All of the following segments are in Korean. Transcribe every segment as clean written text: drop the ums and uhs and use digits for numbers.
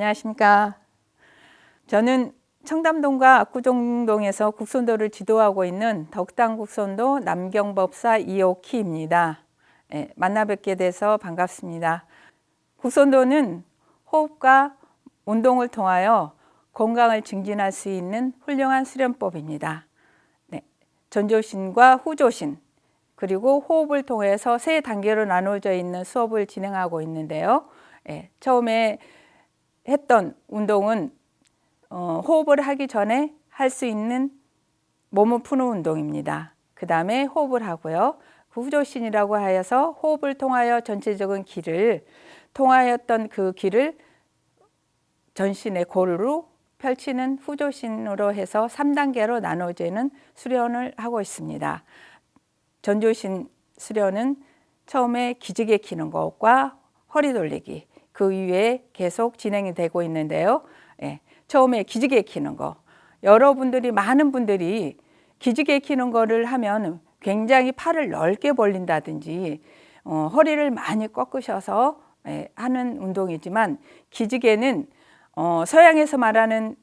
안녕하십니까. 저는 청담동과 압구정동에서 국선도를 지도하고 있는 덕당 국선도 남경법사 이옥희입니다. 만나 뵙게 돼서 반갑습니다. 국선도는 호흡과 운동을 통하여 건강을 증진할 수 있는 훌륭한 수련법입니다. 전조신과 후조신 그리고 호흡을 통해서 세 단계로 나눠져 있는 수업을 진행하고 있는데요. 처음에 했던 운동은 호흡을 하기 전에 할 수 있는 몸을 푸는 운동입니다. 그 다음에 호흡을 하고요. 그 후조신이라고 하여서 호흡을 통하여 전체적인 기를 통하였던 그 기를 전신의 골으로 펼치는 후조신으로 해서 3단계로 나눠지는 수련을 하고 있습니다. 전조신 수련은 처음에 기지개 키는 것과 허리 돌리기 그 이후에 계속 진행이 되고 있는데요. 처음에 기지개 키는 거, 여러분들이 많은 분들이 기지개 키는 거를 하면 굉장히 팔을 넓게 벌린다든지 허리를 많이 꺾으셔서 하는 운동이지만 기지개는 서양에서 말하는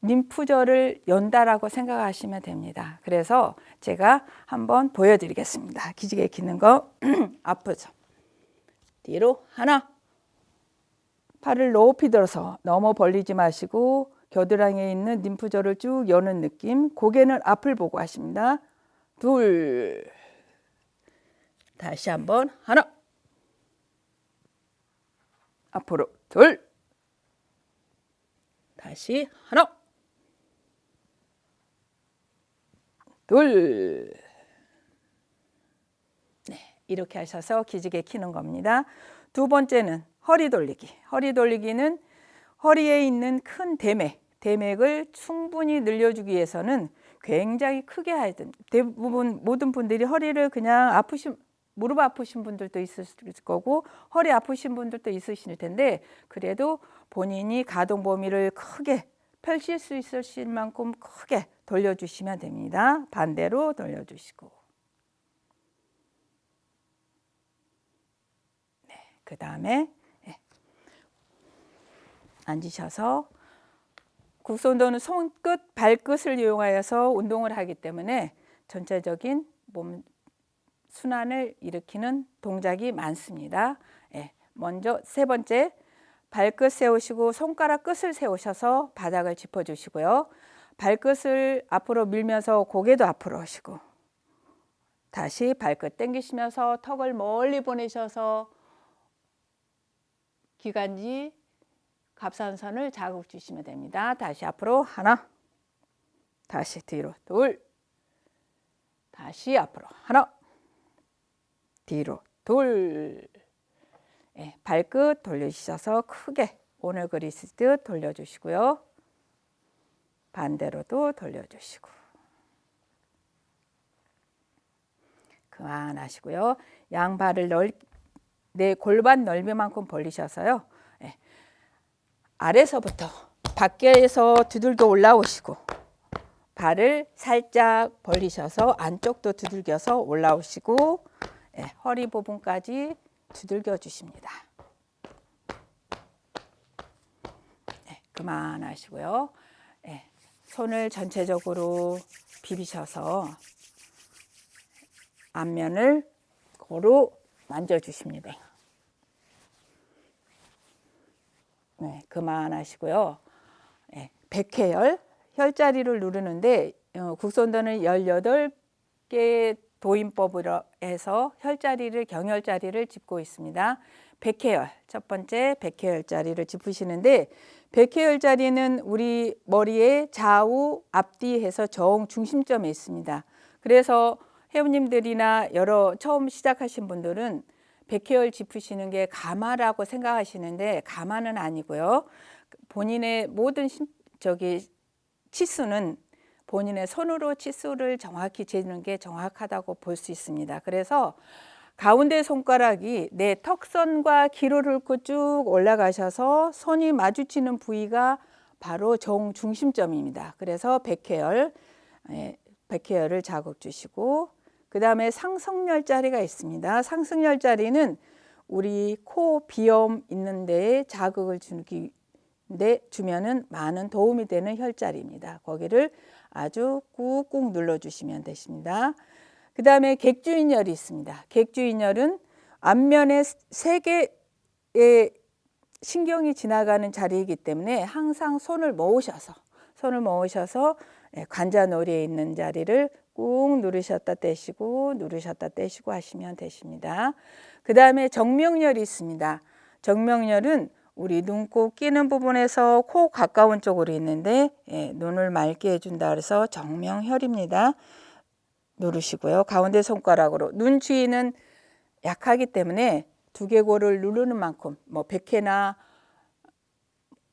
림프절을 연다라고 생각하시면 됩니다. 그래서 제가 한번 보여드리겠습니다. 기지개 키는 거 앞으로 뒤로 하나, 팔을 높이 들어서 너무 벌리지 마시고 겨드랑이에 있는 림프절을 쭉 여는 느낌, 고개는 앞을 보고 하십니다. 둘, 다시 한번 하나, 앞으로 둘, 다시 하나, 둘. 이렇게 하셔서 기지개 키는 겁니다. 두 번째는 허리 돌리기. 허리 돌리기는 허리에 있는 큰 대맥을 충분히 늘려주기 위해서는 굉장히 크게 해야 됩니다. 대부분 모든 분들이 허리를 그냥 무릎 아프신 분들도 있을 거고 허리 아프신 분들도 있으실 텐데 그래도 본인이 가동 범위를 크게 펼칠 수 있으실 만큼 크게 돌려주시면 됩니다. 반대로 돌려주시고 그 다음에 앉으셔서 국선도는 손끝, 발끝을 이용하여서 운동을 하기 때문에 전체적인 몸 순환을 일으키는 동작이 많습니다. 먼저 세 번째, 발끝 세우시고 손가락 끝을 세우셔서 바닥을 짚어주시고요. 발끝을 앞으로 밀면서 고개도 앞으로 오시고 다시 발끝 당기시면서 턱을 멀리 보내셔서 기관지 갑상선을 자극 주시면 됩니다. 다시 앞으로 하나, 다시 뒤로 둘, 다시 앞으로 하나, 뒤로 둘. 발끝 돌려주셔서 크게 오늘 그리스듯 돌려주시고요. 반대로도 돌려주시고 그만하시고요. 양발을 내 골반 넓이만큼 벌리셔서요. 아래서부터 밖에서 두들겨 올라오시고 발을 살짝 벌리셔서 안쪽도 두들겨서 올라오시고 허리 부분까지 두들겨 주십니다. 그만하시고요. 손을 전체적으로 비비셔서 앞면을 고루 만져주십니다. 그만하시고요. 백회열, 혈자리를 누르는데 국선도는 18개 도인법으로 해서 혈자리를 경혈자리를 짚고 있습니다. 백회열, 첫 번째 백회열자리를 짚으시는데 백회열자리는 우리 머리의 좌우 앞뒤 해서 정중심점에 있습니다. 그래서 회원님들이나 처음 시작하신 분들은 백회열 짚으시는 게 가마라고 생각하시는데 가마는 아니고요. 본인의 모든 치수는 본인의 손으로 치수를 정확히 재는 게 정확하다고 볼 수 있습니다. 그래서 가운데 손가락이 내 턱선과 기로를 긋고 쭉 올라가셔서 손이 마주치는 부위가 바로 정중심점입니다. 그래서 백회열을 자극 주시고 그 다음에 상승열자리가 있습니다. 상승열자리는 우리 코 비염 있는 데에 자극을 주는 주면은 많은 도움이 되는 혈자리입니다. 거기를 아주 꾹꾹 눌러주시면 되십니다. 그 다음에 객주인혈이 있습니다. 객주인혈은 앞면에 3개의 신경이 지나가는 자리이기 때문에 항상 손을 모으셔서 관자놀이에 있는 자리를 꾹 누르셨다 떼시고 누르셨다 떼시고 하시면 되십니다. 그 다음에 정명혈이 있습니다. 정명혈은 우리 눈곱 끼는 부분에서 코 가까운 쪽으로 있는데 눈을 맑게 해준다 그래서 정명혈입니다. 누르시고요. 가운데 손가락으로 눈 주위는 약하기 때문에 두개골을 누르는 만큼 뭐 백회나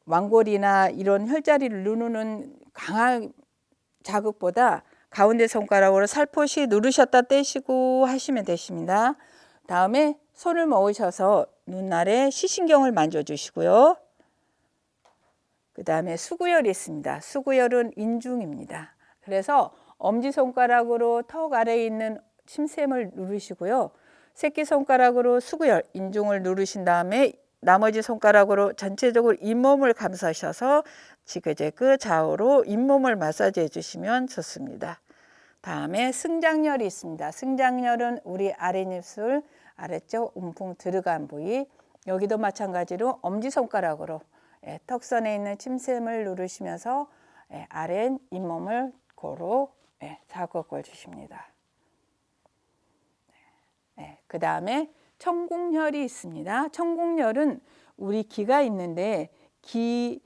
왕골이나 이런 혈자리를 누르는 강한 자극보다 가운데 손가락으로 살포시 누르셨다 떼시고 하시면 되십니다. 다음에 손을 모으셔서 눈 아래 시신경을 만져주시고요. 그 다음에 수구열이 있습니다. 수구열은 인중입니다. 그래서 엄지손가락으로 턱 아래에 있는 침샘을 누르시고요. 새끼손가락으로 수구열, 인중을 누르신 다음에 나머지 손가락으로 전체적으로 잇몸을 감싸셔서 지그재그 좌우로 잇몸을 마사지해 주시면 좋습니다. 다음에 승장열이 있습니다. 승장열은 우리 아랫입술 아래쪽 움푹 들어간 부위, 여기도 마찬가지로 엄지손가락으로 턱선에 있는 침샘을 누르시면서 아랫 잇몸을 고루 자극을 주십니다. 그 다음에 청궁혈이 있습니다. 청궁혈은 우리 귀가 있는데 귀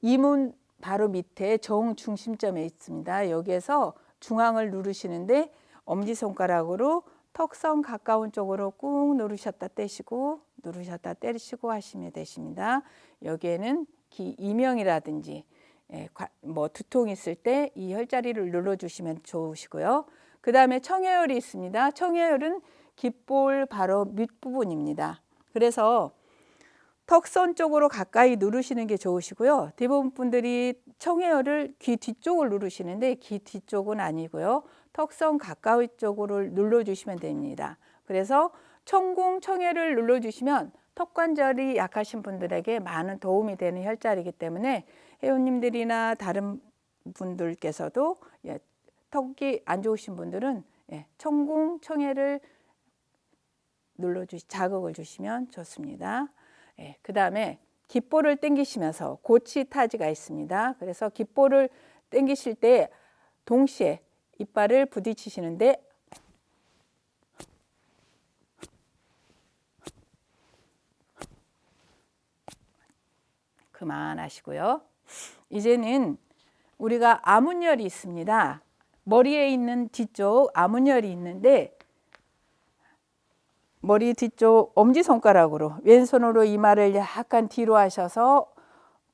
이문 바로 밑에 정중심점에 있습니다. 여기에서 중앙을 누르시는데 엄지손가락으로 턱선 가까운 쪽으로 꾹 누르셨다 떼시고 누르셨다 떼시고 하시면 되십니다. 여기에는 귀 이명이라든지 뭐 두통 있을 때 이 혈자리를 눌러주시면 좋으시고요. 그 다음에 청해혈이 있습니다. 청해혈은 귓볼 바로 밑부분입니다. 그래서 턱선 쪽으로 가까이 누르시는 게 좋으시고요. 대부분 분들이 청해혈을 귀 뒤쪽을 누르시는데 귀 뒤쪽은 아니고요. 턱선 가까이 쪽으로 눌러주시면 됩니다. 그래서 청궁, 청해를 눌러주시면 턱관절이 약하신 분들에게 많은 도움이 되는 혈자리이기 때문에 회원님들이나 다른 분들께서도 턱이 안 좋으신 분들은 청궁, 청해를 자극을 주시면 좋습니다. 그 다음에 귓볼을 당기시면서 고치타지가 있습니다. 그래서 귓볼을 당기실 때 동시에 이빨을 부딪히시는데 그만하시고요. 이제는 우리가 아문혈이 있습니다. 머리에 있는 뒤쪽 아문혈이 있는데 머리 뒤쪽 엄지손가락으로 왼손으로 이마를 약간 뒤로 하셔서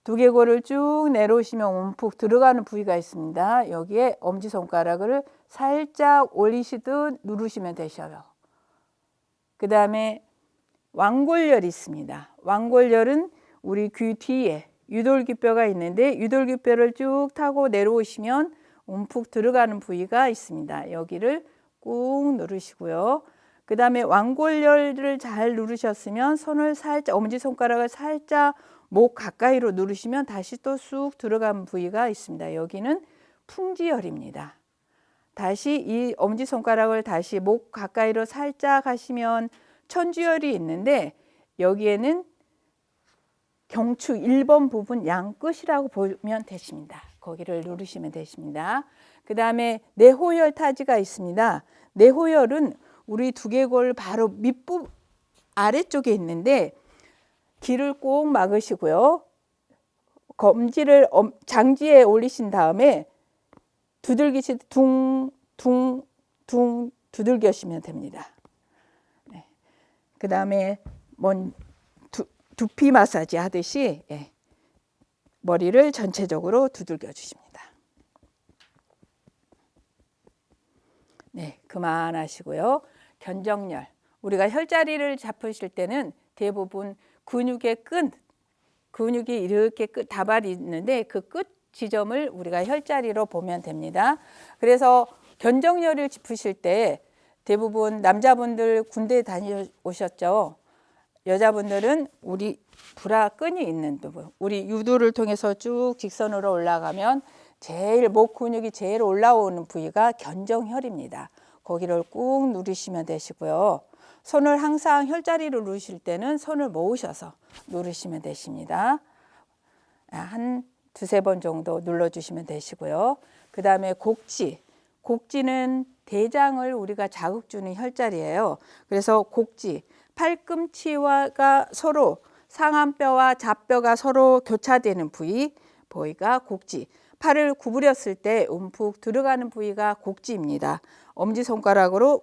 두개골을 쭉 내려오시면 움푹 들어가는 부위가 있습니다. 여기에 엄지손가락을 살짝 올리시듯 누르시면 되셔요. 그 다음에 왕골열이 있습니다. 왕골열은 우리 귀 뒤에 유돌귀뼈가 있는데 유돌귀뼈를 쭉 타고 내려오시면 움푹 들어가는 부위가 있습니다. 여기를 꾹 누르시고요. 그 다음에 왕골열을 잘 누르셨으면 손을 살짝 엄지손가락을 살짝 목 가까이로 누르시면 다시 또 쑥 들어간 부위가 있습니다. 여기는 풍지열입니다. 다시 이 엄지손가락을 다시 목 가까이로 살짝 하시면 천주열이 있는데 여기에는 경추 1번 부분 양끝이라고 보면 되십니다. 거기를 누르시면 되십니다. 그 다음에 내호열 타지가 있습니다. 내호열은 우리 두개골 바로 밑부 아래쪽에 있는데 귀를 꼭 막으시고요. 검지를 장지에 올리신 다음에 두들기시 둥둥둥 두들겨시면 됩니다. 그 다음에 두피 마사지 하듯이 머리를 전체적으로 두들겨 주십니다. 네, 그만하시고요. 견정열. 우리가 혈자리를 잡으실 때는 대부분 근육의 근육이 이렇게 다발이 있는데 그 끝 지점을 우리가 혈자리로 보면 됩니다. 그래서 견정열을 짚으실 때 대부분 남자분들 군대 다녀오셨죠. 여자분들은 우리 브라 끈이 있는 부분, 우리 유두를 통해서 쭉 직선으로 올라가면 제일 목 근육이 제일 올라오는 부위가 견정혈입니다. 거기를 꾹 누르시면 되시고요. 손을 항상 혈자리로 누르실 때는 손을 모으셔서 누르시면 되십니다. 한 두세 번 정도 눌러주시면 되시고요. 그 다음에 곡지. 곡지는 대장을 우리가 자극 주는 혈자리예요. 그래서 곡지, 팔꿈치가 서로 상안뼈와 잡뼈가 서로 교차되는 부위가 곡지. 팔을 구부렸을 때 움푹 들어가는 부위가 곡지입니다. 엄지손가락으로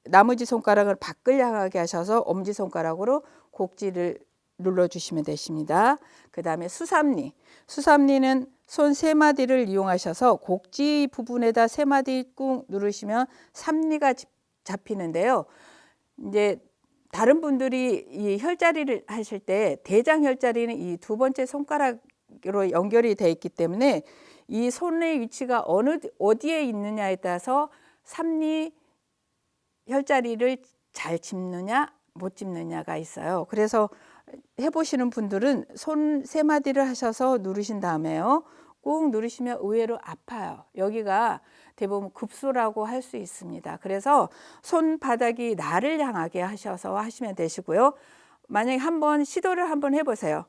나머지 손가락을 밖을 향하게 하셔서 엄지손가락으로 곡지를 눌러주시면 되십니다. 그 다음에 수삼리. 수삼리는 손 세 마디를 이용하셔서 곡지 부분에다 세 마디 꾹 누르시면 삼리가 잡히는데요. 이제 다른 분들이 이 혈자리를 하실 때 대장 혈자리는 이 두 번째 손가락으로 연결이 되어 있기 때문에 이 손의 위치가 어디에 있느냐에 따라서 삼리 혈자리를 잘 짚느냐 못 짚느냐가 있어요. 그래서 해보시는 분들은 손 세 마디를 하셔서 누르신 다음에요. 꾹 누르시면 의외로 아파요. 여기가 대부분 급소라고 할 수 있습니다. 그래서 손바닥이 나를 향하게 하셔서 하시면 되시고요. 만약에 한번 시도를 한번 해보세요.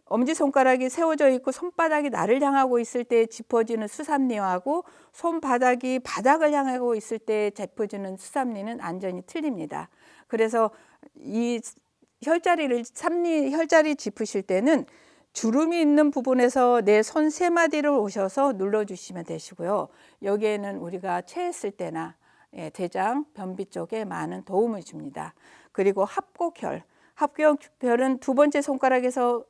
엄지손가락이 세워져 있고 손바닥이 나를 향하고 있을 때 짚어지는 수삼리하고 손바닥이 바닥을 향하고 있을 때 짚어지는 수삼리는 완전히 틀립니다. 그래서 이 삼리 혈자리 짚으실 때는 주름이 있는 부분에서 내 손 세 마디를 오셔서 눌러주시면 되시고요. 여기에는 우리가 체했을 때나 대장, 변비 쪽에 많은 도움을 줍니다. 그리고 합곡혈은 두 번째 손가락에서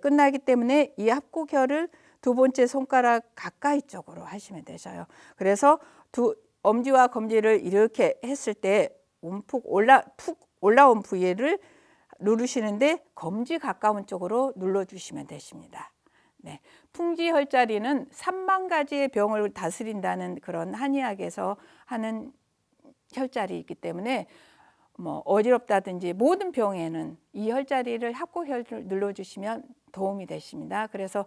끝나기 때문에 이 합곡혈을 두 번째 손가락 가까이 쪽으로 하시면 되셔요. 그래서 엄지와 검지를 이렇게 했을 때 푹 올라온 부위를 누르시는데 검지 가까운 쪽으로 눌러주시면 되십니다. 네, 풍지혈자리는 3만 가지의 병을 다스린다는 그런 한의학에서 하는 혈자리이기 때문에 어지럽다든지 모든 병에는 이 혈자리를 합곡혈을 눌러주시면 도움이 되십니다. 그래서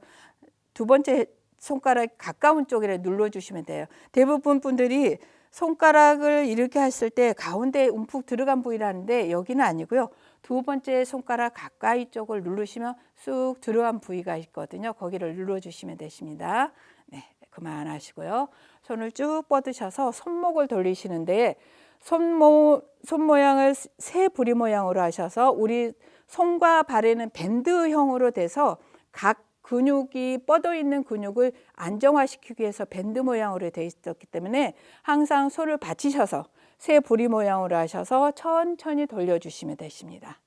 두 번째 손가락 가까운 쪽에 눌러주시면 돼요. 대부분 분들이 손가락을 이렇게 했을 때 가운데에 움푹 들어간 부위라는데 여기는 아니고요. 두 번째 손가락 가까이 쪽을 누르시면 쑥 들어간 부위가 있거든요. 거기를 눌러주시면 되십니다. 네, 그만하시고요. 손을 쭉 뻗으셔서 손목을 돌리시는데 손 모양을 세 부리 모양으로 하셔서 우리 손과 발에는 밴드형으로 돼서 각 근육이 뻗어 있는 근육을 안정화시키기 위해서 밴드 모양으로 되어 있었기 때문에 항상 손을 받치셔서 세 부리 모양으로 하셔서 천천히 돌려주시면 되십니다.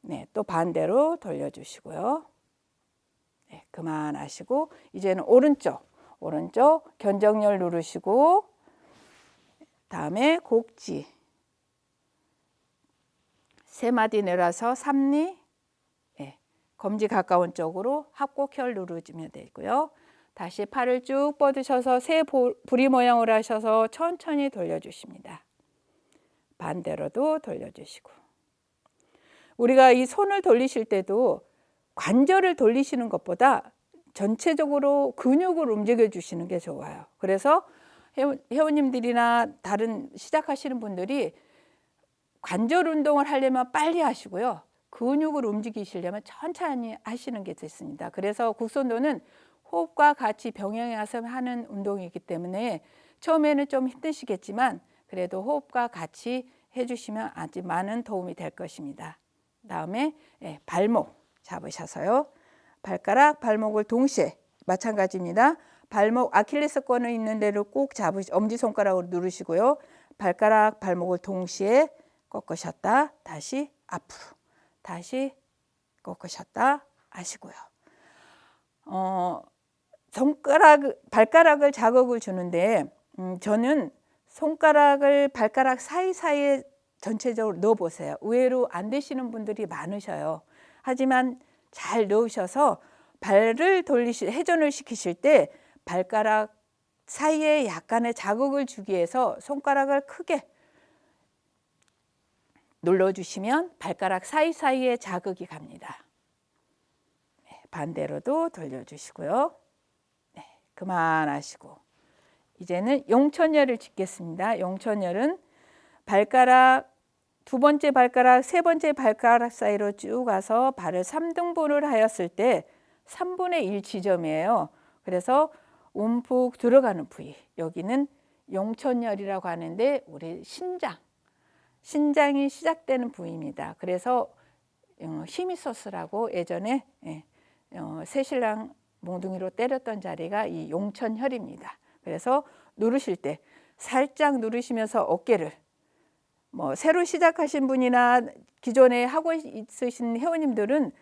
네, 또 반대로 돌려주시고요. 네, 그만하시고 이제는 오른쪽 견정열 누르시고 다음에 곡지 세 마디 내려서 삼리 검지 가까운 쪽으로 합곡혈 누르시면 되고요. 다시 팔을 쭉 뻗으셔서 세 부리 모양으로 하셔서 천천히 돌려주십니다. 반대로도 돌려주시고 우리가 이 손을 돌리실 때도 관절을 돌리시는 것보다 전체적으로 근육을 움직여 주시는 게 좋아요. 그래서 회원님들이나 다른 시작하시는 분들이 관절 운동을 하려면 빨리 하시고요. 근육을 움직이시려면 천천히 하시는 게 좋습니다. 그래서 국선도는 호흡과 같이 병행해서 하는 운동이기 때문에 처음에는 좀 힘드시겠지만 그래도 호흡과 같이 해주시면 아주 많은 도움이 될 것입니다. 다음에 발목 잡으셔서요. 발목을 동시에 마찬가지입니다. 발목 아킬레스건이 있는 데를 꼭 엄지손가락으로 누르시고요. 발목을 동시에 꺾으셨다 다시 앞으로 다시 꺾으셨다 하시고요. 발가락을 자극을 주는데 저는 발가락 사이사이에 전체적으로 넣어보세요. 의외로 안 되시는 분들이 많으셔요. 하지만 잘 넣으셔서 발을 회전을 시키실 때 발가락 사이에 약간의 자극을 주기 위해서 손가락을 크게 눌러주시면 발가락 사이사이에 자극이 갑니다. 네, 반대로도 돌려주시고요. 네, 그만하시고 이제는 용천열을 짓겠습니다. 용천열은 발가락 두 번째 발가락, 세 번째 발가락 사이로 쭉 가서 발을 3등분을 하였을 때 3분의 1 지점이에요. 그래서 움푹 들어가는 부위, 여기는 용천열이라고 하는데 우리 신장이 시작되는 부위입니다. 그래서 힘이 쏘쓰라고 예전에 새신랑 몽둥이로 때렸던 자리가 이 용천혈입니다. 그래서 누르실 때 살짝 누르시면서 어깨를 새로 시작하신 분이나 기존에 하고 있으신 회원님들은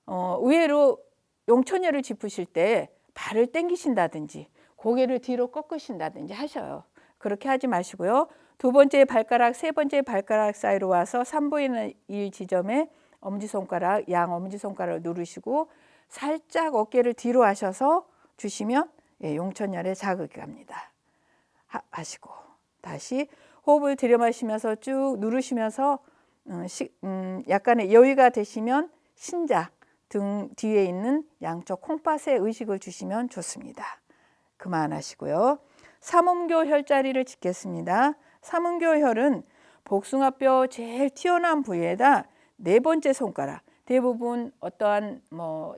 의외로 용천혈을 짚으실 때 발을 당기신다든지 고개를 뒤로 꺾으신다든지 하셔요. 그렇게 하지 마시고요. 두 번째 발가락, 세 번째 발가락 사이로 와서 3분의 1 지점에 엄지손가락, 양 엄지손가락을 누르시고 살짝 어깨를 뒤로 하셔서 주시면 용천열에 자극이 갑니다. 하시고 다시 호흡을 들여마시면서 쭉 누르시면서 약간의 여유가 되시면 신장, 등 뒤에 있는 양쪽 콩팥에 의식을 주시면 좋습니다. 그만하시고요. 삼음교 혈자리를 짓겠습니다. 삼음교 혈은 복숭아뼈 제일 튀어나온 부위에다 네 번째 손가락, 대부분 어떠한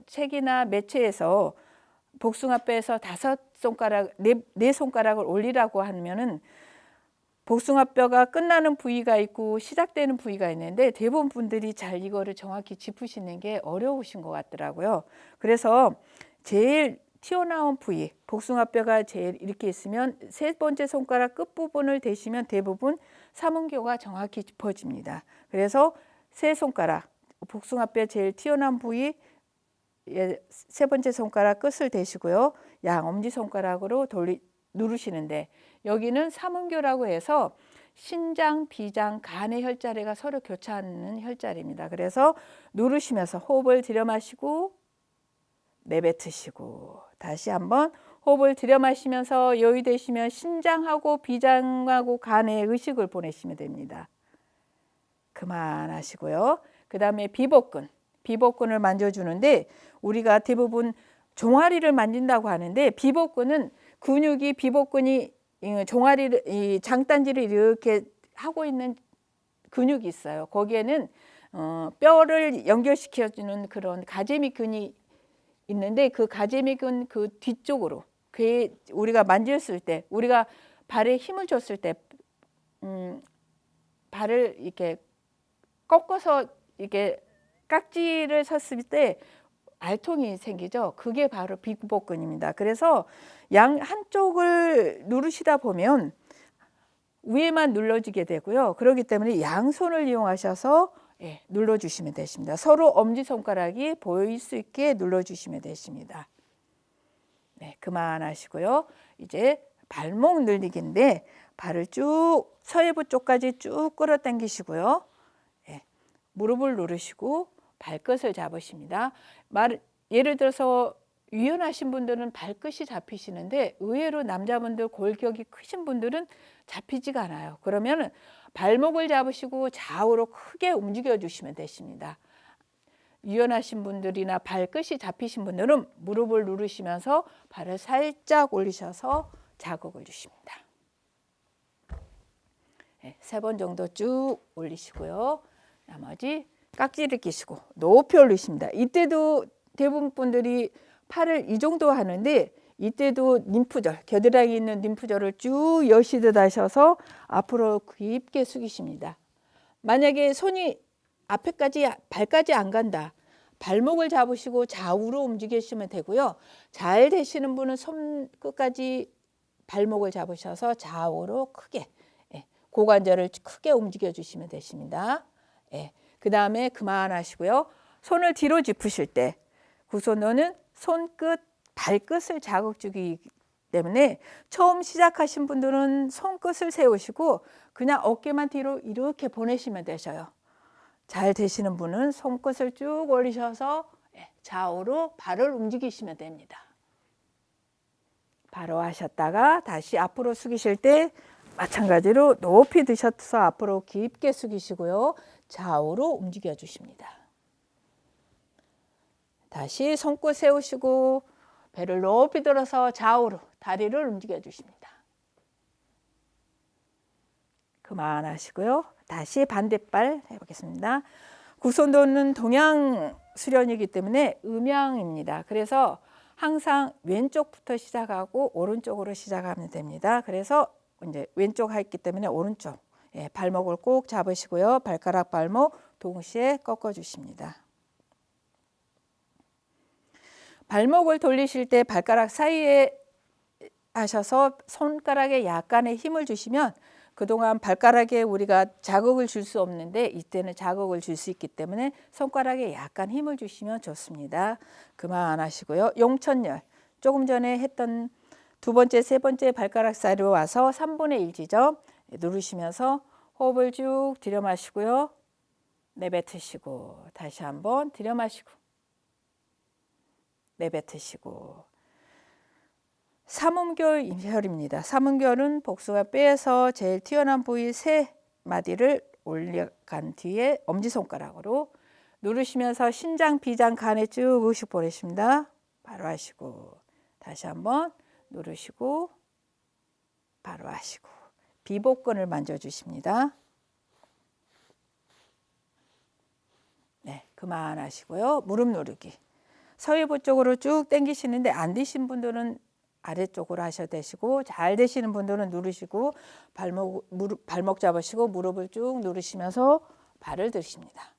책이나 매체에서 복숭아뼈에서 다섯 손가락, 네 손가락을 올리라고 하면은 복숭아뼈가 끝나는 부위가 있고 시작되는 부위가 있는데 대부분 분들이 잘 이거를 정확히 짚으시는 게 어려우신 것 같더라고요. 그래서 제일 튀어나온 부위, 복숭아뼈가 제일 이렇게 있으면 세 번째 손가락 끝부분을 대시면 대부분 삼음교가 정확히 짚어집니다. 그래서 세 손가락, 복숭아뼈 제일 튀어나온 부위 세 번째 손가락 끝을 대시고요. 양 엄지손가락으로 누르시는데 여기는 삼음교라고 해서 신장, 비장, 간의 혈자리가 서로 교차하는 혈자리입니다. 그래서 누르시면서 호흡을 들여마시고 내뱉으시고 다시 한번 호흡을 들여마시면서 여유 되시면 신장하고 비장하고 간에 의식을 보내시면 됩니다. 그만하시고요. 그 다음에 비복근을 만져주는데 우리가 대부분 종아리를 만진다고 하는데 비복근이 종아리를 이 장단지를 이렇게 하고 있는 근육이 있어요. 거기에는 뼈를 연결시켜주는 그런 가재미근이 있는데 그 가재미근 그 뒤쪽으로 우리가 만졌을 때 우리가 발에 힘을 줬을 때 발을 이렇게 꺾어서 이렇게 깍지를 섰을 때 알통이 생기죠. 그게 바로 비복근입니다. 그래서 양 한쪽을 누르시다 보면 위에만 눌러지게 되고요. 그렇기 때문에 양손을 이용하셔서 눌러주시면 되십니다. 서로 엄지손가락이 보일 수 있게 눌러주시면 되십니다. 네, 그만하시고요. 이제 발목 늘리기인데 발을 쭉 서해부 쪽까지 쭉 끌어당기시고요. 무릎을 누르시고 발끝을 잡으십니다. 예를 들어서 유연하신 분들은 발끝이 잡히시는데 의외로 남자분들 골격이 크신 분들은 잡히지가 않아요. 그러면 발목을 잡으시고 좌우로 크게 움직여 주시면 되십니다. 유연하신 분들이나 발끝이 잡히신 분들은 무릎을 누르시면서 발을 살짝 올리셔서 자극을 주십니다. 3번 정도 쭉 올리시고요. 나머지 깍지를 끼시고 높이 올리십니다. 이때도 대부분 분들이 팔을 이 정도 하는데 이때도 림프절, 겨드랑이 있는 림프절을 쭉 여시듯 하셔서 앞으로 깊게 숙이십니다. 만약에 손이 앞에까지 발까지 안 간다. 발목을 잡으시고 좌우로 움직이시면 되고요. 잘 되시는 분은 손끝까지 발목을 잡으셔서 좌우로 크게 고관절을 크게 움직여 주시면 되십니다. 그 다음에 그만하시고요. 손을 뒤로 짚으실 때 그 손은 손끝, 발끝을 자극 주기 때문에 처음 시작하신 분들은 손끝을 세우시고 그냥 어깨만 뒤로 이렇게 보내시면 되셔요. 잘 되시는 분은 손끝을 쭉 올리셔서 좌우로 발을 움직이시면 됩니다. 바로 하셨다가 다시 앞으로 숙이실 때 마찬가지로 높이 드셔서 앞으로 깊게 숙이시고요. 좌우로 움직여 주십니다. 다시 손끝 세우시고 배를 높이 들어서 좌우로 다리를 움직여 주십니다. 그만하시고요. 다시 반대발 해보겠습니다. 국선도는 동양 수련이기 때문에 음양입니다. 그래서 항상 왼쪽부터 시작하고 오른쪽으로 시작하면 됩니다. 그래서 이제 왼쪽 했기 때문에 오른쪽, 발목을 꼭 잡으시고요. 발가락 발목 동시에 꺾어 주십니다. 발목을 돌리실 때 발가락 사이에 하셔서 손가락에 약간의 힘을 주시면 그동안 발가락에 우리가 자극을 줄 수 없는데 이때는 자극을 줄 수 있기 때문에 손가락에 약간 힘을 주시면 좋습니다. 그만하시고요. 용천열, 조금 전에 했던 두 번째, 세 번째 발가락 사이로 와서 3분의 1 지점 누르시면서 호흡을 쭉 들여 마시고요. 내뱉으시고 다시 한번 들여 마시고 내뱉으시고. 삼음결입니다. 삼음결은 복숭아 뼈에서 제일 튀어나온 부위 세 마디를 올려간 뒤에 엄지손가락으로 누르시면서 신장, 비장, 간에 쭉 의식 보내십니다. 바로 하시고 다시 한번 누르시고 바로 하시고 비복근을 만져주십니다. 네, 그만하시고요. 무릎 누르기. 서해부 쪽으로 쭉 당기시는데 안 되신 분들은 아래쪽으로 하셔도 되시고 잘 되시는 분들은 누르시고 발목 잡으시고 무릎을 쭉 누르시면서 발을 드십니다.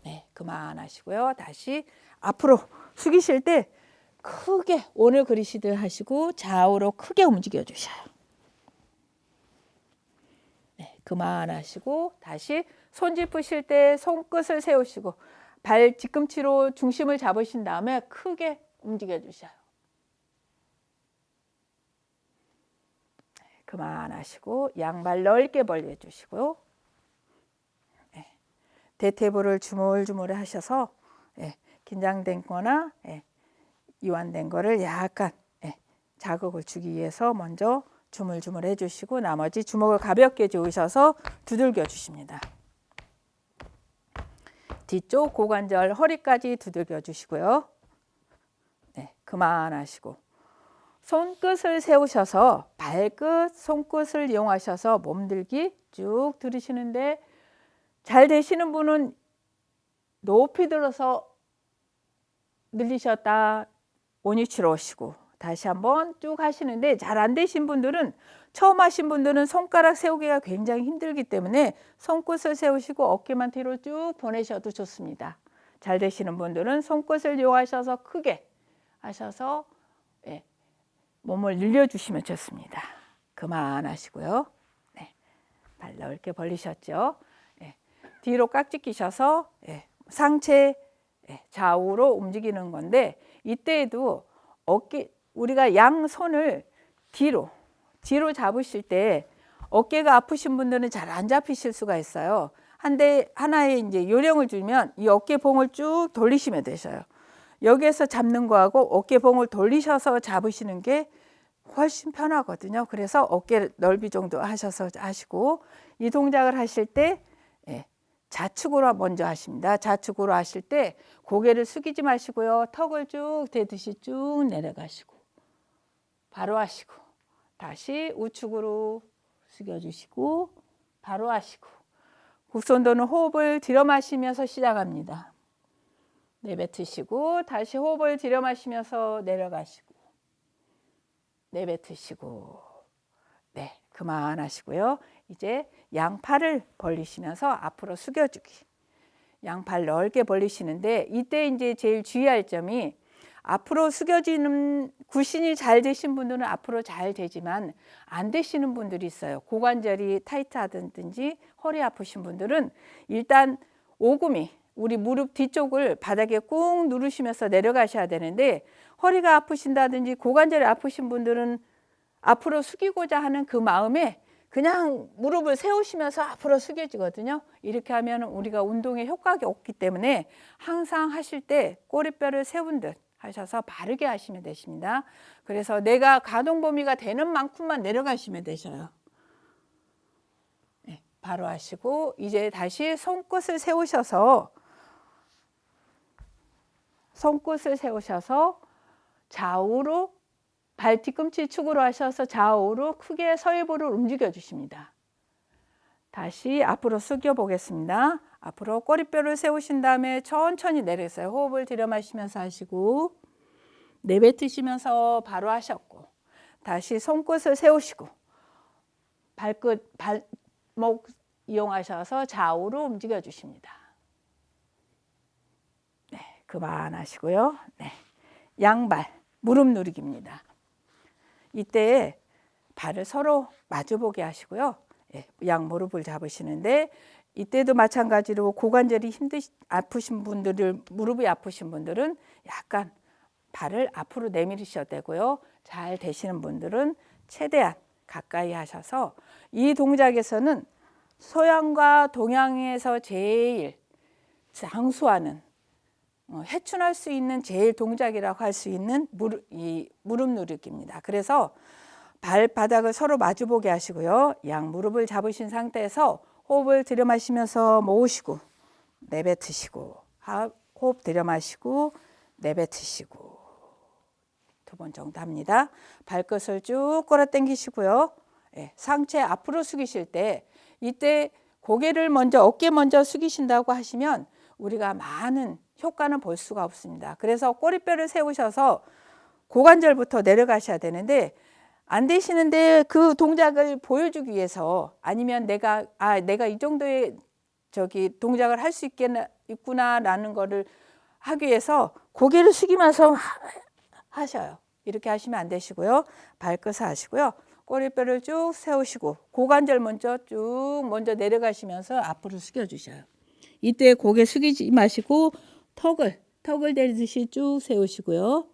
네, 그만하시고요. 다시 앞으로 숙이실 때 크게 원을 그리시듯 하시고 좌우로 크게 움직여 주셔요. 네, 그만하시고 다시 손 짚으실 때 손끝을 세우시고 발 뒤꿈치로 중심을 잡으신 다음에 크게 움직여 주셔요. 그만하시고 양발 넓게 벌려 주시고요. 네. 대퇴부를 주물주물 하셔서 긴장된 거나 이완된 거를 약간 자극을 주기 위해서 먼저 주물주물 해주시고 나머지 주먹을 가볍게 쥐으셔서 두들겨 주십니다. 뒤쪽 고관절 허리까지 두들겨 주시고요. 네, 그만하시고 손끝을 세우셔서 발끝, 손끝을 이용하셔서 몸들기 쭉 들으시는데 잘 되시는 분은 높이 들어서 늘리셨다 원위치로 오시고 다시 한번 쭉 하시는데 잘 안 되신 분들은 처음 하신 분들은 손가락 세우기가 굉장히 힘들기 때문에 손끝을 세우시고 어깨만 뒤로 쭉 보내셔도 좋습니다. 잘 되시는 분들은 손끝을 이용하셔서 크게 하셔서 몸을 늘려주시면 좋습니다. 그만하시고요. 네, 발 넓게 벌리셨죠. 뒤로 깍지 끼셔서 상체 좌우로 움직이는 건데 이때에도 어깨 우리가 양손을 뒤로 잡으실 때 어깨가 아프신 분들은 잘 안 잡히실 수가 있어요. 하나의 이제 요령을 주면 이 어깨봉을 쭉 돌리시면 되셔요. 여기에서 잡는 거하고 어깨봉을 돌리셔서 잡으시는 게 훨씬 편하거든요. 그래서 어깨 넓이 정도 하셔서 하시고 이 동작을 하실 때 좌측으로 먼저 하십니다. 좌측으로 하실 때 고개를 숙이지 마시고요. 턱을 쭉 대듯이 쭉 내려가시고 바로 하시고 다시 우측으로 숙여주시고 바로 하시고 국선도는 호흡을 들여 마시면서 시작합니다. 내뱉으시고 다시 호흡을 들여 마시면서 내려가시고 내뱉으시고 네, 그만하시고요. 이제 양팔을 벌리시면서 앞으로 숙여주기. 양팔 넓게 벌리시는데 이때 이제 제일 주의할 점이 앞으로 숙여지는 구신이 잘 되신 분들은 앞으로 잘 되지만 안 되시는 분들이 있어요. 고관절이 타이트하든지 허리 아프신 분들은 일단 오금이 우리 무릎 뒤쪽을 바닥에 꾹 누르시면서 내려가셔야 되는데 허리가 아프신다든지 고관절이 아프신 분들은 앞으로 숙이고자 하는 그 마음에 그냥 무릎을 세우시면서 앞으로 숙여지거든요. 이렇게 하면 우리가 운동에 효과가 없기 때문에 항상 하실 때 꼬리뼈를 세운 듯 하셔서 바르게 하시면 되십니다. 그래서 내가 가동 범위가 되는 만큼만 내려가시면 되셔요. 바로 하시고 이제 다시 손끝을 세우셔서 좌우로 발 뒤꿈치 축으로 하셔서 좌우로 크게 서해부를 움직여 주십니다. 다시 앞으로 숙여 보겠습니다. 앞으로 꼬리뼈를 세우신 다음에 천천히 내리세요. 호흡을 들여 마시면서 하시고 내뱉으시면서 바로 하셨고 다시 손끝을 세우시고 발목 이용하셔서 좌우로 움직여 주십니다. 네, 그만하시고요. 네, 양발 무릎 누르기입니다. 이때 발을 서로 마주보게 하시고요. 네, 양 무릎을 잡으시는데 이때도 마찬가지로 고관절이 아프신 분들은 무릎이 아프신 분들은 약간 발을 앞으로 내밀으셔도 되고요. 잘 되시는 분들은 최대한 가까이 하셔서 이 동작에서는 서양과 동양에서 제일 장수하는 해춘할 수 있는 제일 동작이라고 할 수 있는 무릎 누르기입니다. 그래서 발바닥을 서로 마주보게 하시고요. 양 무릎을 잡으신 상태에서 호흡을 들여 마시면서 모으시고 내뱉으시고 호흡 들여 마시고 내뱉으시고 2번 정도 합니다. 발끝을 쭉 끌어 당기시고요. 네, 상체 앞으로 숙이실 때 이때 고개를 어깨 먼저 숙이신다고 하시면 우리가 많은 효과는 볼 수가 없습니다. 그래서 꼬리뼈를 세우셔서 고관절부터 내려가셔야 되는데 안 되시는데 그 동작을 보여주기 위해서 아니면 내가 이 정도의 동작을 할 수 있구나라는 거를 하기 위해서 고개를 숙이면서 하셔요. 이렇게 하시면 안 되시고요. 발끝을 하시고요. 꼬리뼈를 쭉 세우시고 고관절 먼저 내려가시면서 앞으로 숙여주셔요. 이때 고개 숙이지 마시고 턱을 대듯이 쭉 세우시고요.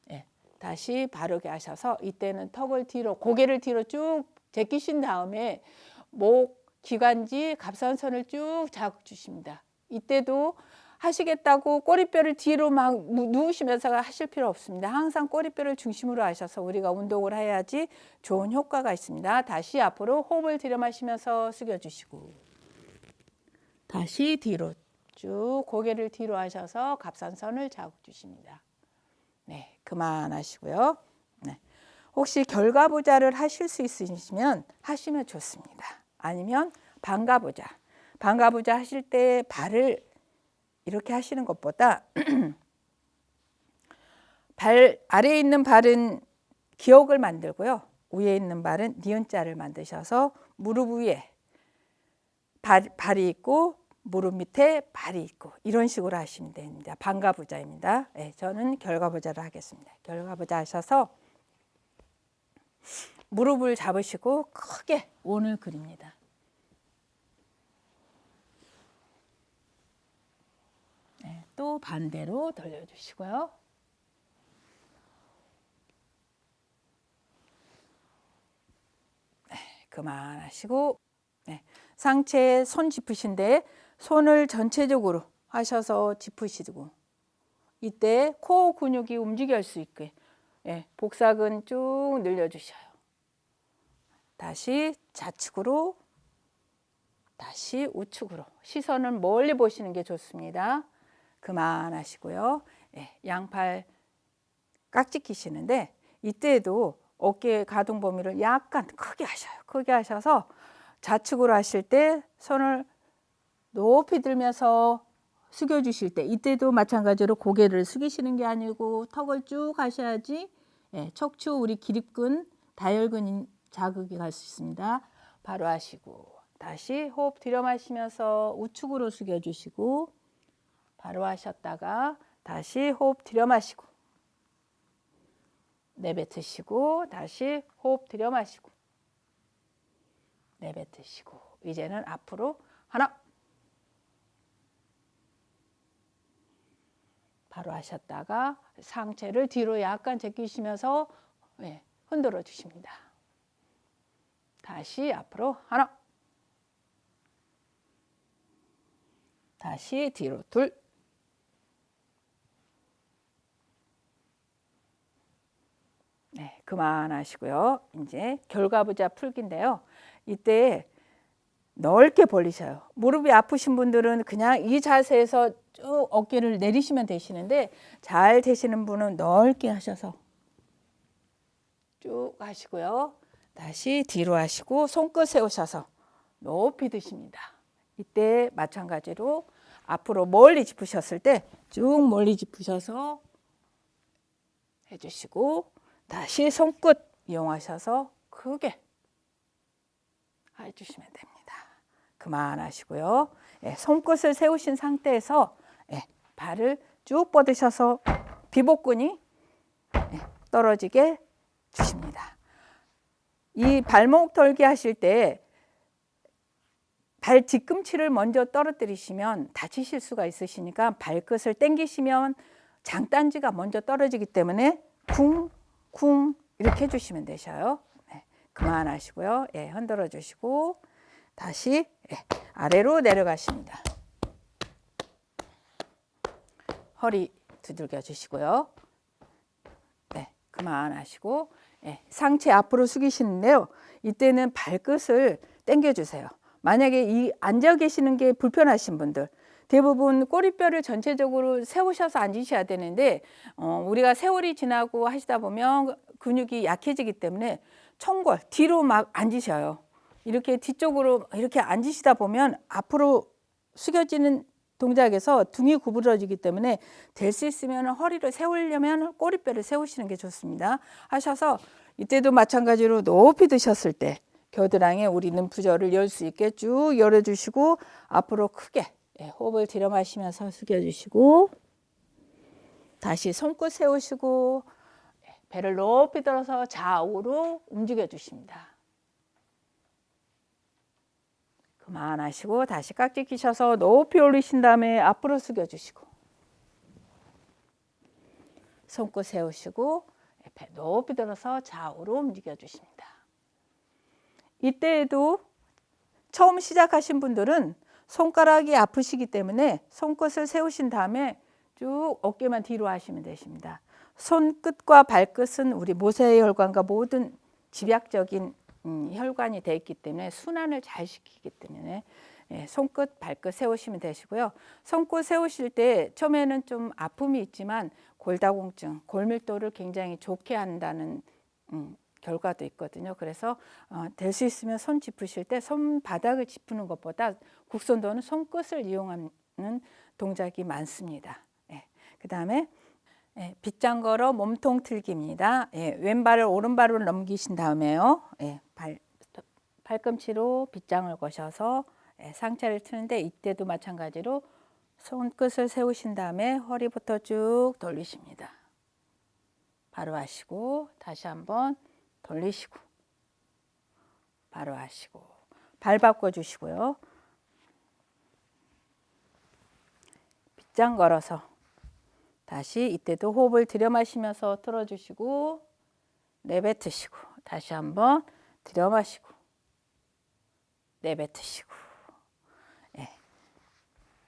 네, 다시 바르게 하셔서 이때는 고개를 뒤로 쭉 제끼신 다음에 목, 기관지, 갑상선을 쭉 자극주십니다. 이때도 하시겠다고 꼬리뼈를 뒤로 막 누우시면서 하실 필요 없습니다. 항상 꼬리뼈를 중심으로 하셔서 우리가 운동을 해야지 좋은 효과가 있습니다. 다시 앞으로 호흡을 들여 마시면서 숙여주시고 다시 뒤로 쭉 고개를 뒤로 하셔서 갑상선을 자극 주십니다. 네, 그만하시고요. 네, 혹시 결과부자를 하실 수 있으시면 하시면 좋습니다. 아니면 반가부자 하실 때 발을 이렇게 하시는 것보다 발 아래에 있는 발은 기역을 만들고요. 위에 있는 발은 니은자를 만드셔서 무릎 위에 발이 있고 무릎 밑에 발이 있고 이런 식으로 하시면 됩니다. 반가부자입니다. 네, 저는 결과부자를 하겠습니다. 결과부자 하셔서 무릎을 잡으시고 크게 원을 그립니다. 네, 또 반대로 돌려주시고요. 네, 그만하시고 네, 상체에 손 짚으신데 손을 전체적으로 하셔서 짚으시고 이때 코어 근육이 움직일 수 있게 복사근 쭉 늘려주셔요. 다시 좌측으로 다시 우측으로 시선을 멀리 보시는 게 좋습니다. 그만하시고요. 양팔 깍지 끼시는데 이때에도 어깨 가동 범위를 약간 크게 하셔요. 크게 하셔서 좌측으로 하실 때 손을 높이 들면서 숙여주실 때 이때도 마찬가지로 고개를 숙이시는 게 아니고 턱을 쭉 하셔야지 척추 우리 기립근 다혈근 자극이 갈 수 있습니다. 바로 하시고 다시 호흡 들여 마시면서 우측으로 숙여주시고 바로 하셨다가 다시 호흡 들여 마시고 내뱉으시고 다시 호흡 들여 마시고 내뱉으시고 이제는 앞으로 하나 바로 하셨다가 상체를 뒤로 약간 제끼시면서 흔들어 주십니다. 다시 앞으로 하나 다시 뒤로 둘 그만하시고요. 이제 결과부자 풀기인데요. 이때 넓게 벌리셔요. 무릎이 아프신 분들은 그냥 이 자세에서 쭉 어깨를 내리시면 되시는데 잘 되시는 분은 넓게 하셔서 쭉 하시고요. 다시 뒤로 하시고 손끝 세우셔서 높이 드십니다. 이때 마찬가지로 앞으로 멀리 짚으셨을 때 쭉 멀리 짚으셔서 해주시고 다시 손끝 이용하셔서 크게 해주시면 됩니다. 그만하시고요. 손끝을 세우신 상태에서 발을 쭉 뻗으셔서 비복근이 떨어지게 주십니다. 이 발목 덜기 하실 때 발 뒤꿈치를 먼저 떨어뜨리시면 다치실 수가 있으시니까 발끝을 당기시면 장단지가 먼저 떨어지기 때문에 쿵쿵 이렇게 해주시면 되셔요. 그만하시고요. 흔들어 주시고 다시 아래로 내려가십니다. 허리 두들겨 주시고요. 그만하시고 상체 앞으로 숙이시는데요. 이때는 발끝을 당겨 주세요. 만약에 이 앉아 계시는 게 불편하신 분들 대부분 꼬리뼈를 전체적으로 세우셔서 앉으셔야 되는데 우리가 세월이 지나고 하시다 보면 근육이 약해지기 때문에 총골 뒤로 막 앉으셔요. 이렇게 뒤쪽으로 이렇게 앉으시다 보면 앞으로 숙여지는 동작에서 등이 구부러지기 때문에 될 수 있으면 허리를 세우려면 꼬리뼈를 세우시는 게 좋습니다. 하셔서 이때도 마찬가지로 높이 드셨을 때 겨드랑이에 우리 림프절을 열 수 있게 쭉 열어주시고 앞으로 크게 호흡을 들여 마시면서 숙여주시고 다시 손끝 세우시고 배를 높이 들어서 좌우로 움직여 주십니다. 그만하시고 다시 깍지 끼셔서 높이 올리신 다음에 앞으로 숙여주시고 손끝 세우시고 배 높이 들어서 좌우로 움직여 주십니다. 이때에도 처음 시작하신 분들은 손가락이 아프시기 때문에 손끝을 세우신 다음에 쭉 어깨만 뒤로 하시면 되십니다. 손끝과 발끝은 우리 모세혈관과 모든 집약적인 혈관이 되어 있기 때문에 순환을 잘 시키기 때문에 손끝, 발끝 세우시면 되시고요. 손끝 세우실 때 처음에는 좀 아픔이 있지만 골다공증, 골밀도를 굉장히 좋게 한다는 결과도 있거든요. 그래서 될 수 있으면 손 짚으실 때 손바닥을 짚는 것보다 곡선도는 손끝을 이용하는 동작이 많습니다. 그 다음에 빗장 걸어 몸통 틀기입니다. 왼발을 오른발로 넘기신 다음에요. 팔꿈치로 빗장을 거셔서 상체를 트는데 이때도 마찬가지로 손끝을 세우신 다음에 허리부터 쭉 돌리십니다. 바로 하시고 다시 한번 돌리시고 바로 하시고 발 바꿔 주시고요. 빗장 걸어서 다시 이때도 호흡을 들여 마시면서 틀어주시고 내뱉으시고 다시 한번 들여 마시고 내뱉으시고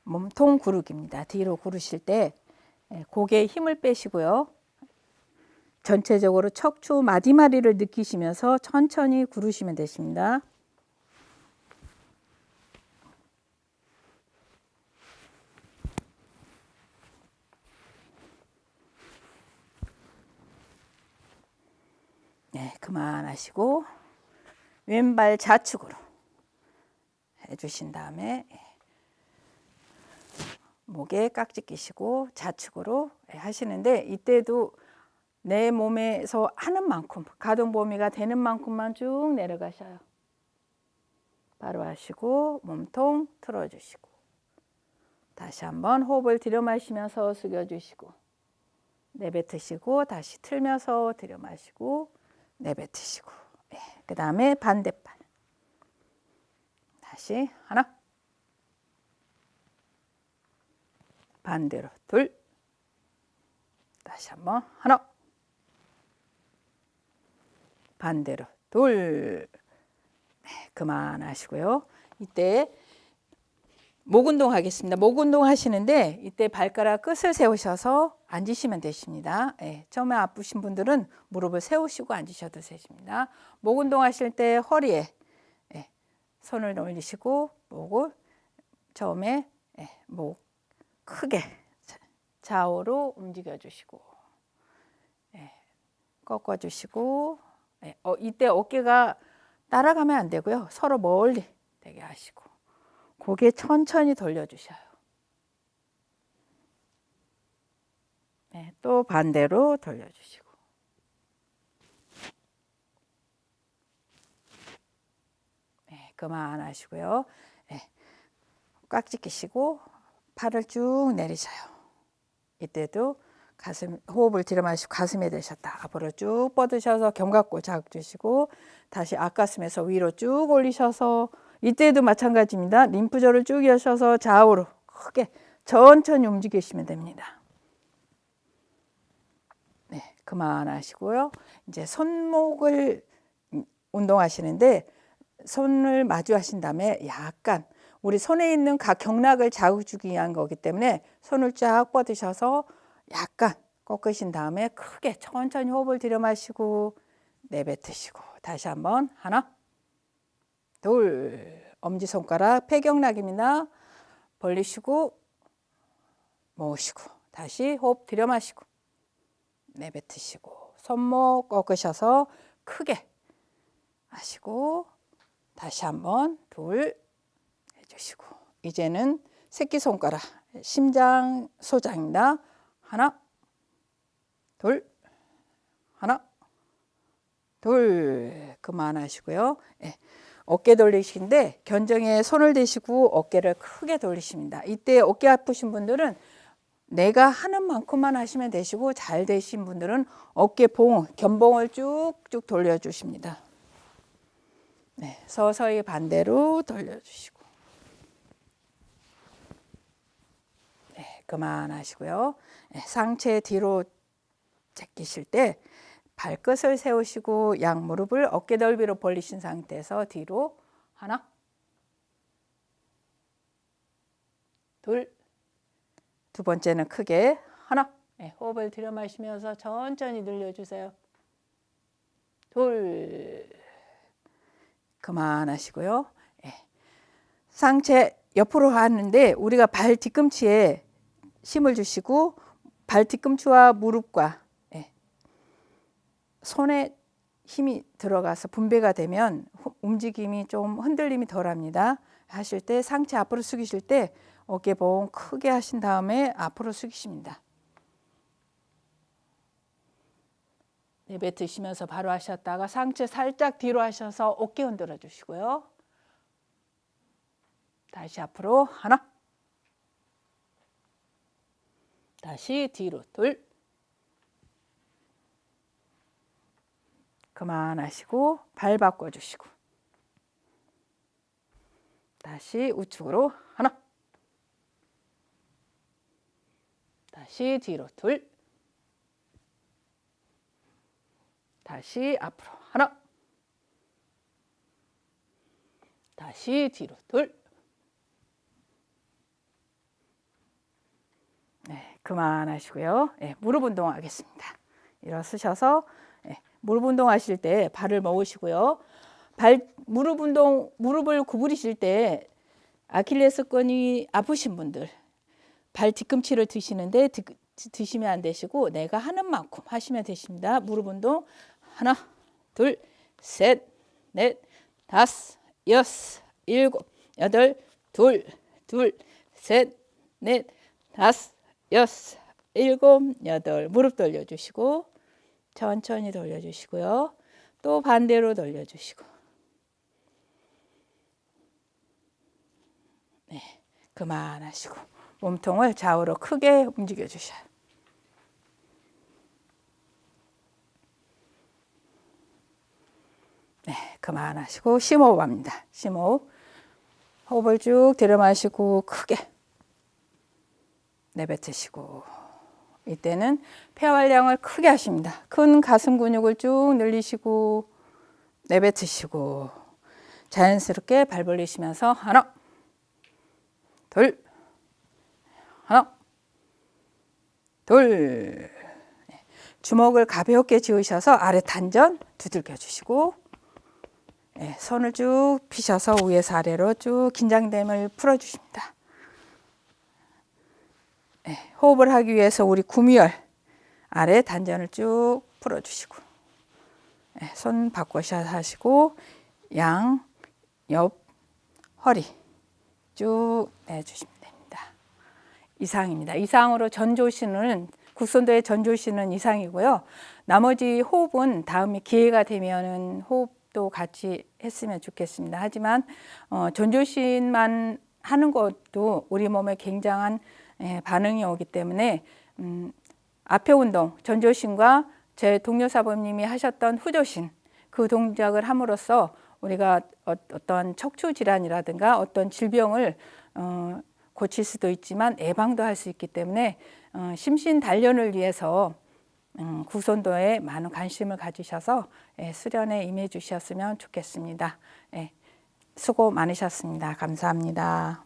몸통 구르기입니다. 뒤로 구르실 때 고개에 힘을 빼시고요. 전체적으로 척추 마디마리를 느끼시면서 천천히 구르시면 되십니다. 그만하시고 왼발 좌측으로 해주신 다음에 목에 깍지 끼시고 좌측으로 하시는데 이때도 내 몸에서 하는 만큼 가동 범위가 되는 만큼만 쭉 내려가셔요. 바로 하시고 몸통 틀어주시고 다시 한번 호흡을 들여 마시면서 숙여주시고 내뱉으시고 다시 틀면서 들여 마시고 내뱉으시고 그 다음에 반대팔 다시 하나 반대로 둘 다시 한번 하나 반대로 둘 그만하시고요. 이때 목 운동 하겠습니다. 목 운동 하시는데 이때 발가락 끝을 세우셔서 앉으시면 되십니다. 처음에 아프신 분들은 무릎을 세우시고 앉으셔도 되십니다. 목 운동 하실 때 허리에 손을 올리시고 목을 처음에 목 크게 좌우로 움직여 주시고 꺾어 주시고 이때 어깨가 따라가면 안 되고요. 서로 멀리 되게 하시고 고개 천천히 돌려 주셔요. 또 반대로 돌려 주시고 그만하시고요. 꽉 찢기시고 팔을 쭉 내리셔요. 이때도 가슴 호흡을 들여마시고 가슴에 대셨다. 앞으로 쭉 뻗으셔서 견갑골 자극 주시고 다시 앞가슴에서 위로 쭉 올리셔서 이때도 마찬가지입니다. 림프절을 쭉 여셔서 좌우로 크게 천천히 움직이시면 됩니다. 그만하시고요. 이제 손목을 운동하시는데 손을 마주 하신 다음에 약간 우리 손에 있는 각 경락을 자극 주기 위한 거기 때문에 손을 쫙 뻗으셔서 약간 꺾으신 다음에 크게 천천히 호흡을 들여 마시고 내뱉으시고 다시 한번 하나 둘 엄지손가락 폐경락입니다. 벌리시고 모으시고 다시 호흡 들여 마시고 내뱉으시고 손목 꺾으셔서 크게 하시고 다시 한번 둘 해주시고 이제는 새끼손가락 심장 소장입니다. 하나 둘 하나 둘 그만하시고요. 어깨 돌리시는데 견정에 손을 대시고 어깨를 크게 돌리십니다. 이때 어깨 아프신 분들은 내가 하는 만큼만 하시면 되시고 잘 되신 분들은 어깨 봉, 견봉을 쭉쭉 돌려주십니다. 서서히 반대로 돌려주시고 그만하시고요. 상체 뒤로 제끼실 때 발끝을 세우시고 양 무릎을 어깨 넓이로 벌리신 상태에서 뒤로 하나 둘 두 번째는 크게 하나 호흡을 들여 마시면서 천천히 늘려주세요. 둘 그만하시고요. 상체 옆으로 하는데 우리가 발 뒤꿈치에 힘을 주시고 발 뒤꿈치와 무릎과 손에 힘이 들어가서 분배가 되면 움직임이 좀 흔들림이 덜합니다. 하실 때 상체 앞으로 숙이실 때 어깨 봉 크게 하신 다음에 앞으로 숙이십니다. 내뱉으시면서 바로 하셨다가 상체 살짝 뒤로 하셔서 어깨 흔들어 주시고요. 다시 앞으로 하나 다시 뒤로 둘 그만하시고 발 바꿔주시고 다시 우측으로 하나 다시 뒤로 둘 다시 앞으로 하나 다시 뒤로 둘 그만하시고요. 무릎 운동하겠습니다. 일어서셔서 무릎 운동하실 때 발을 모으시고요. 무릎을 구부리실 때 아킬레스건이 아프신 분들 발 뒤꿈치를 드시는데 드시면 안 되시고 내가 하는 만큼 하시면 되십니다. 무릎 운동 하나 둘 셋 넷 다섯 여섯 일곱 여덟 둘 셋 넷 다섯 여섯 일곱 여덟 무릎 돌려주시고 천천히 돌려주시고요. 또 반대로 돌려주시고 그만하시고 몸통을 좌우로 크게 움직여 주셔요. 그만하시고 심호흡 합니다. 심호흡 호흡을 쭉 들여 마시고 크게 내뱉으시고 이때는 폐활량을 크게 하십니다. 큰 가슴 근육을 쭉 늘리시고 내뱉으시고 자연스럽게 발 벌리시면서 하나 둘 하나 둘 주먹을 가볍게 쥐으셔서 아래 단전 두들겨 주시고 예, 손을 쭉 피셔서 위에서 아래로 쭉 긴장됨을 풀어주십니다. 예, 호흡을 하기 위해서 우리 구미열 아래 단전을 쭉 풀어주시고, 예, 손 바꿔서 하시고 양, 옆, 허리 쭉 내주시면 됩니다. 이상입니다. 이상으로 전조신은 국선도의 전조신은 이상이고요. 나머지 호흡은 다음에 기회가 되면은 호흡도 같이 했으면 좋겠습니다. 하지만 전조신만 하는 것도 우리 몸에 굉장한 반응이 오기 때문에 앞에 운동, 전조신과 제 동료 사범님이 하셨던 후조신, 그 동작을 함으로써 우리가 어떤 척추 질환이라든가 어떤 질병을 고칠 수도 있지만 예방도 할 수 있기 때문에 심신 단련을 위해서 국선도에 많은 관심을 가지셔서 수련에 임해 주셨으면 좋겠습니다. 수고 많으셨습니다. 감사합니다.